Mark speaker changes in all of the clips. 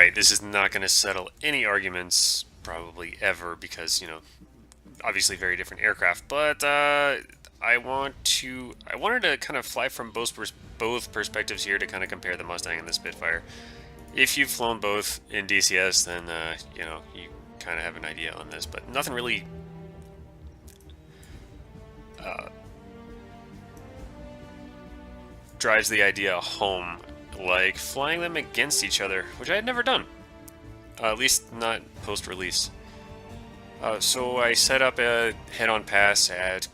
Speaker 1: Alright, this is not going to settle any arguments, probably ever, because, obviously very different aircraft, but I wanted to kind of fly from both perspectives here to kind of compare the Mustang and the Spitfire. If you've flown both in DCS, then, you kind of have an idea on this, but nothing really drives the idea home like flying them against each other, which I had never done. At least not post-release. So I set up a head-on pass at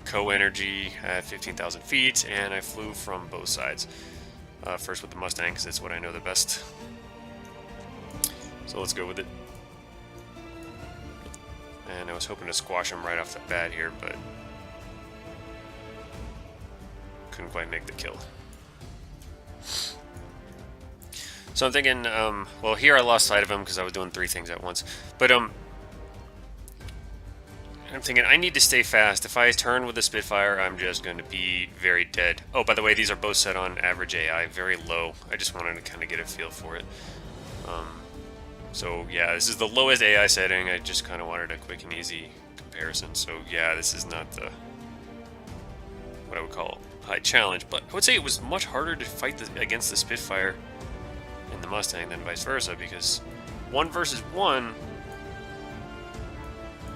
Speaker 1: Co-Energy at 15,000 feet, and I flew from both sides. First with the Mustang, because it's what I know the best. So let's go with it. And I was hoping to squash him right off the bat here, but couldn't quite make the kill. So I'm thinking, well, here I lost sight of him because I was doing 3 things at once. But I'm thinking I need to stay fast. If I turn with the Spitfire, I'm just going to be very dead. Oh, by the way, these are both set on average AI, very low. I just wanted to kind of get a feel for it. So yeah, this is the lowest AI setting. I just kind of wanted a quick and easy comparison. So yeah, this is not the what I would call high challenge, but I would say it was much harder to fight against the Spitfire in the Mustang than vice versa, because 1 versus 1,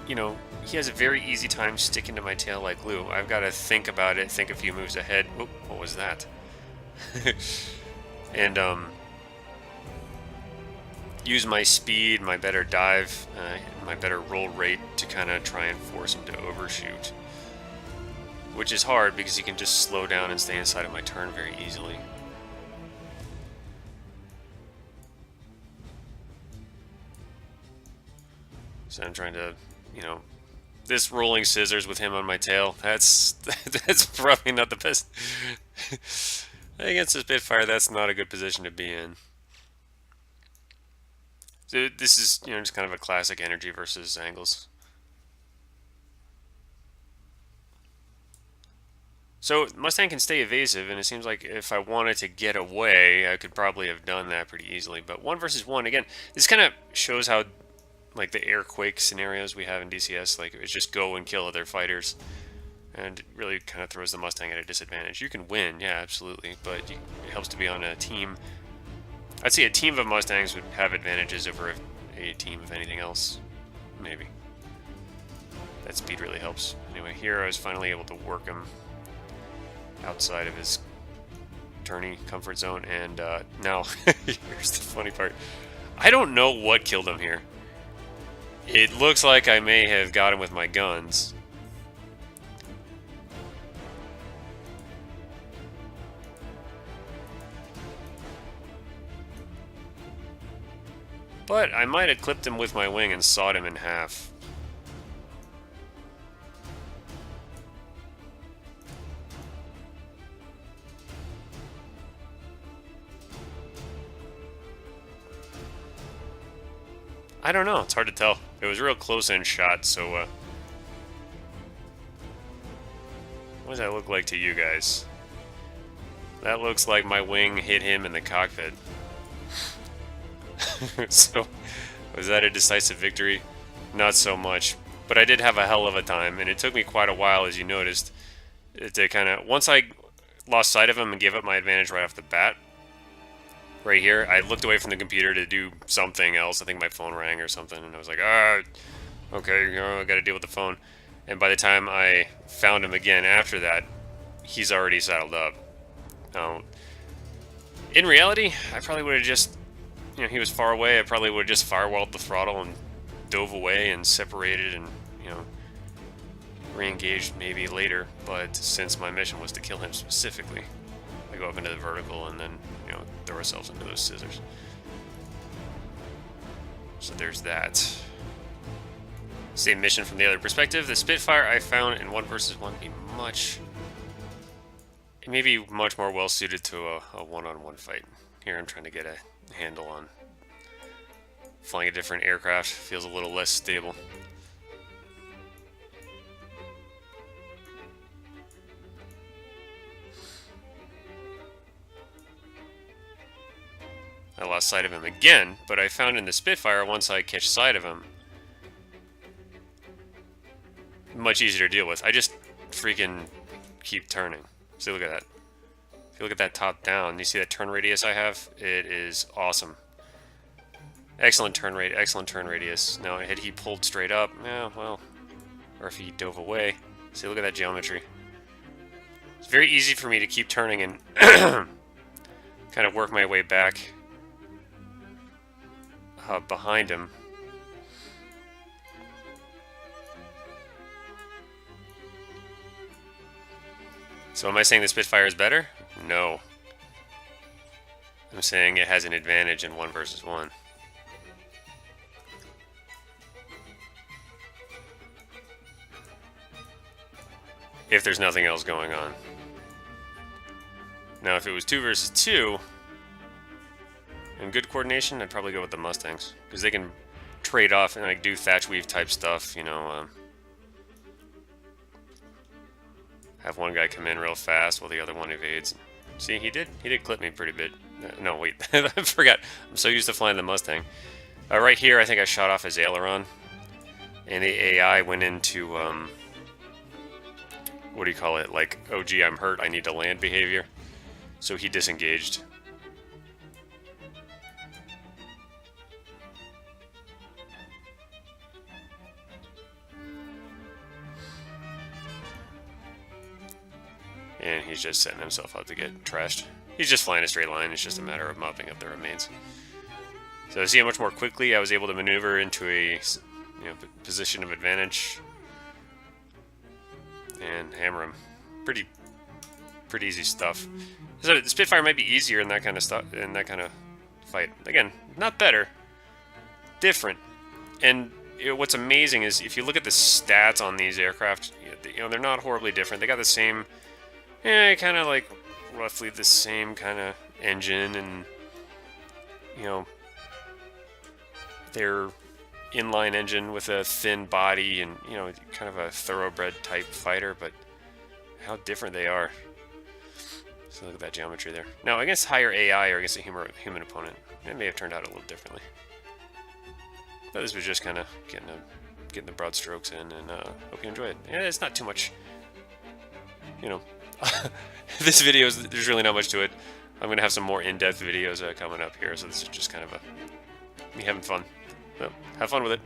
Speaker 1: he has a very easy time sticking to my tail like glue. I've got to think about it, think a few moves ahead. Oop, what was that? And use my speed, my better dive, my better roll rate to kind of try and force him to overshoot. Which is hard because he can just slow down and stay inside of my turn very easily. So I'm trying to, this rolling scissors with him on my tail, that's probably not the best. Against the Spitfire, that's not a good position to be in. So this is, just kind of a classic energy versus angles. So Mustang can stay evasive, and it seems like if I wanted to get away, I could probably have done that pretty easily. But 1 versus 1, again, this kind of shows how, like, the airquake scenarios we have in DCS, like, it's just go and kill other fighters. And it really kind of throws the Mustang at a disadvantage. You can win, yeah, absolutely, but it helps to be on a team. I'd say a team of Mustangs would have advantages over a team of anything else, maybe. That speed really helps. Anyway, here I was finally able to work him outside of his tourney comfort zone, and now here's the funny part. I don't know what killed him here. It looks like I may have got him with my guns. But I might have clipped him with my wing and sawed him in half. I don't know, it's hard to tell. It was a real close-in shot, so what does that look like to you guys? That looks like my wing hit him in the cockpit. So, was that a decisive victory? Not so much, but I did have a hell of a time, and it took me quite a while, as you noticed, to kind of, once I lost sight of him and gave up my advantage right off the bat, right here, I looked away from the computer to do something else. I think my phone rang or something, and I was like, okay, I gotta deal with the phone. And by the time I found him again after that, he's already saddled up. In reality, I probably would have just, he was far away, I probably would have just firewalled the throttle and dove away and separated and, re-engaged maybe later. But since my mission was to kill him specifically, I go up into the vertical and then, throw ourselves into those scissors. So there's that. Same mission from the other perspective. The Spitfire I found in 1 versus 1 maybe much more well suited to a one-on-one fight. Here I'm trying to get a handle on flying a different aircraft. Feels a little less stable. I lost lost sight of him again, but I found in the Spitfire, once I catch sight of him, much easier to deal with. I just freaking keep turning. See, look at that. If you look at that top down, you see that turn radius I have? It is awesome. Excellent turn rate, excellent turn radius. Now, had he pulled straight up, yeah, well, or if he dove away. See, look at that geometry. It's very easy for me to keep turning and kind of work my way back behind him. So am I saying the Spitfire is better? No. I'm saying it has an advantage in 1 versus 1. If there's nothing else going on. Now, if it was 2 versus 2, and good coordination, I'd probably go with the Mustangs. Because they can trade off and like do thatch weave type stuff, you know. Have one guy come in real fast while the other one evades. See, he did clip me pretty bit. No, wait, I forgot. I'm so used to flying the Mustang. Right here, I think I shot off his aileron. And the AI went into, what do you call it? Like, oh gee, I'm hurt, I need to land behavior. So he disengaged. And he's just setting himself up to get trashed. He's just flying a straight line. It's just a matter of mopping up the remains. So see how much more quickly I was able to maneuver into a position of advantage and hammer him. Pretty easy stuff. So the Spitfire might be easier in that kind of stuff, in that kind of fight. Again, not better, different. And what's amazing is if you look at the stats on these aircraft, they're not horribly different. They got the same. Yeah, kind of like roughly the same kind of engine, and their inline engine with a thin body, and kind of a thoroughbred type fighter. But how different they are! So look at that geometry there. Now against higher AI or against a human opponent, it may have turned out a little differently. But this was just kind of getting the broad strokes in, and hope you enjoy it. Yeah, it's not too much, this video, there's really not much to it. I'm going to have some more in-depth videos coming up here, so this is just kind of me having fun. So, have fun with it.